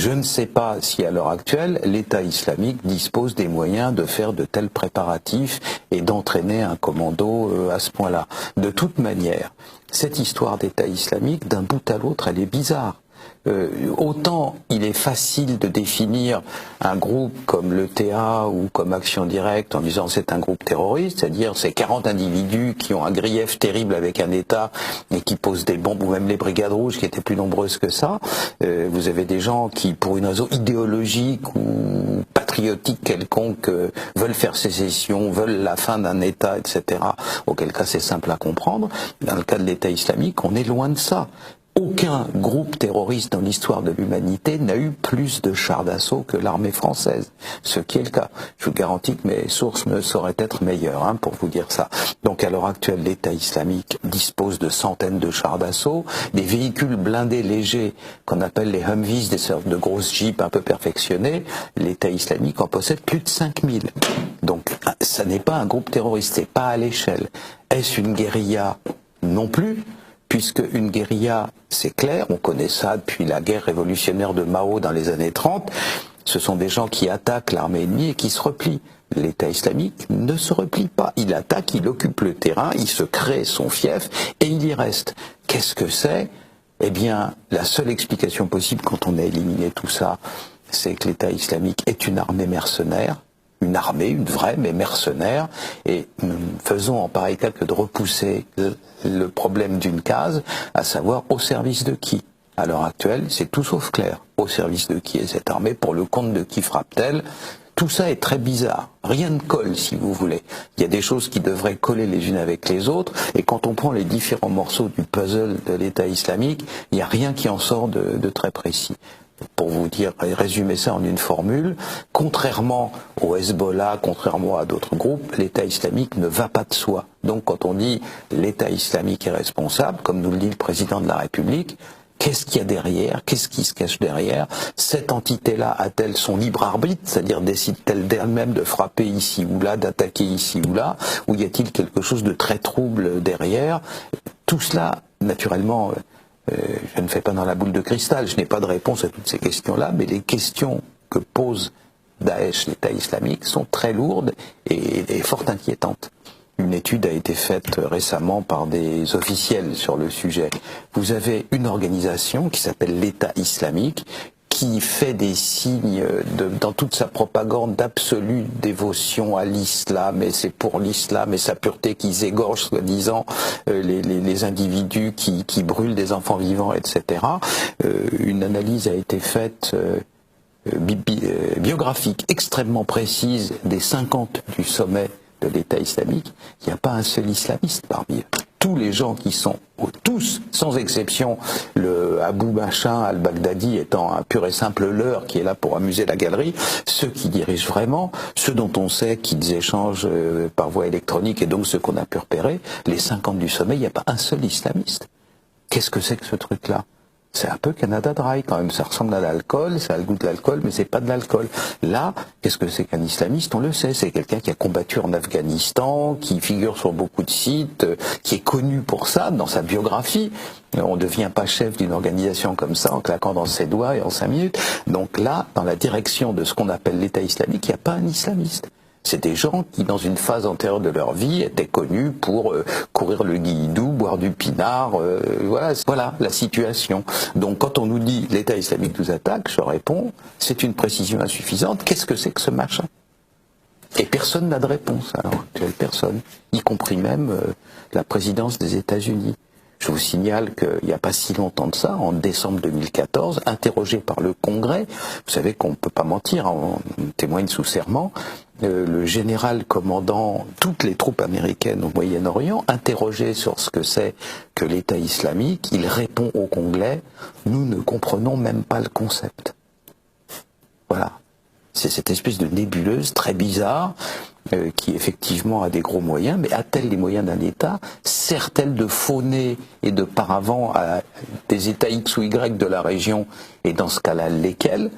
Je ne sais pas si à l'heure actuelle, l'État islamique dispose des moyens de faire de tels préparatifs et d'entraîner un commando à ce point-là. De toute manière, cette histoire d'État islamique, d'un bout à l'autre, elle est bizarre. Autant il est facile de définir un groupe comme l'ETA ou comme Action Directe en disant c'est un groupe terroriste, c'est-à-dire c'est 40 individus qui ont un grief terrible avec un État et qui posent des bombes, ou même les Brigades Rouges qui étaient plus nombreuses que ça. Vous avez des gens qui, pour une raison idéologique ou patriotique quelconque, veulent faire sécession, veulent la fin d'un État, etc. Auquel cas c'est simple à comprendre. Dans le cas de l'État islamique, on est loin de ça. Aucun groupe terroriste dans l'histoire de l'humanité n'a eu plus de chars d'assaut que l'armée française, ce qui est le cas. Je vous garantis que mes sources ne sauraient être meilleures pour vous dire ça. Donc à l'heure actuelle, l'État islamique dispose de centaines de chars d'assaut, des véhicules blindés légers qu'on appelle les Humvees, des sortes de grosses jeeps un peu perfectionnées. L'État islamique en possède plus de 5000. Donc ça n'est pas un groupe terroriste, c'est pas à l'échelle. Est-ce une guérilla? Non plus. Puisque une guérilla, c'est clair, on connaît ça depuis la guerre révolutionnaire de Mao dans les années 30, ce sont des gens qui attaquent l'armée ennemie et qui se replient. L'État islamique ne se replie pas, il attaque, il occupe le terrain, il se crée son fief et il y reste. Qu'est-ce que c'est? Eh bien, la seule explication possible quand on a éliminé tout ça, c'est que l'État islamique est une armée mercenaire, une armée, une vraie, mais mercenaire, et nous faisons en pareil cas que de repousser le problème d'une case, à savoir au service de qui. À l'heure actuelle, c'est tout sauf clair. Au service de qui est cette armée, pour le compte de qui frappe-t-elle? Tout ça est très bizarre. Rien ne colle, si vous voulez. Il y a des choses qui devraient coller les unes avec les autres, et quand on prend les différents morceaux du puzzle de l'État islamique, il n'y a rien qui en sort de très précis. Pour vous dire, résumer ça en une formule, contrairement au Hezbollah, contrairement à d'autres groupes, l'État islamique ne va pas de soi. Donc quand on dit l'État islamique est responsable, comme nous le dit le président de la République, qu'est-ce qu'il y a derrière? Qu'est-ce qui se cache derrière? Cette entité-là a-t-elle son libre arbitre, c'est-à-dire décide-t-elle d'elle-même de frapper ici ou là, d'attaquer ici ou là? Ou y a-t-il quelque chose de très trouble derrière? Tout cela, naturellement, je ne fais pas dans la boule de cristal, je n'ai pas de réponse à toutes ces questions-là, mais les questions que pose Daesh, l'État islamique, sont très lourdes et fort inquiétantes. Une étude a été faite récemment par des officiels sur le sujet. Vous avez une organisation qui s'appelle l'État islamique, qui fait des signes dans toute sa propagande d'absolue dévotion à l'islam, et c'est pour l'islam et sa pureté qu'ils égorgent, soi-disant, les individus qui brûlent des enfants vivants, etc. Une analyse a été faite biographique extrêmement précise des 50 du sommet de l'État islamique. Il n'y a pas un seul islamiste parmi eux. Tous les gens qui sont, tous, sans exception, le Abu Machin al-Baghdadi étant un pur et simple leurre qui est là pour amuser la galerie, ceux qui dirigent vraiment, ceux dont on sait qu'ils échangent par voie électronique et donc ceux qu'on a pu repérer, les 50 du sommet, il n'y a pas un seul islamiste. Qu'est-ce que c'est que ce truc-là? C'est un peu Canada Dry quand même, ça ressemble à l'alcool, ça a le goût de l'alcool, mais c'est pas de l'alcool. Là, qu'est-ce que c'est qu'un islamiste? On le sait, c'est quelqu'un qui a combattu en Afghanistan, qui figure sur beaucoup de sites, qui est connu pour ça dans sa biographie. On ne devient pas chef d'une organisation comme ça en claquant dans ses doigts et en 5 minutes. Donc là, dans la direction de ce qu'on appelle l'État islamique, il n'y a pas un islamiste. C'est des gens qui, dans une phase antérieure de leur vie, étaient connus pour courir le guilledou, boire du pinard, voilà la situation. Donc quand on nous dit l'État islamique nous attaque, je réponds, c'est une précision insuffisante, qu'est-ce que c'est que ce machin? Et personne n'a de réponse, alors personne, y compris même la présidence des États-Unis. Je vous signale qu'il n'y a pas si longtemps de ça, en décembre 2014, interrogé par le Congrès, vous savez qu'on ne peut pas mentir, on témoigne sous serment, le général commandant toutes les troupes américaines au Moyen-Orient, interrogé sur ce que c'est que l'État islamique, il répond au Congrès, nous ne comprenons même pas le concept. Voilà. C'est cette espèce de nébuleuse très bizarre qui effectivement a des gros moyens, mais a-t-elle les moyens d'un État? Sert-elle de faux-nez et de paravent à des États X ou Y de la région, et dans ce cas-là, lesquels?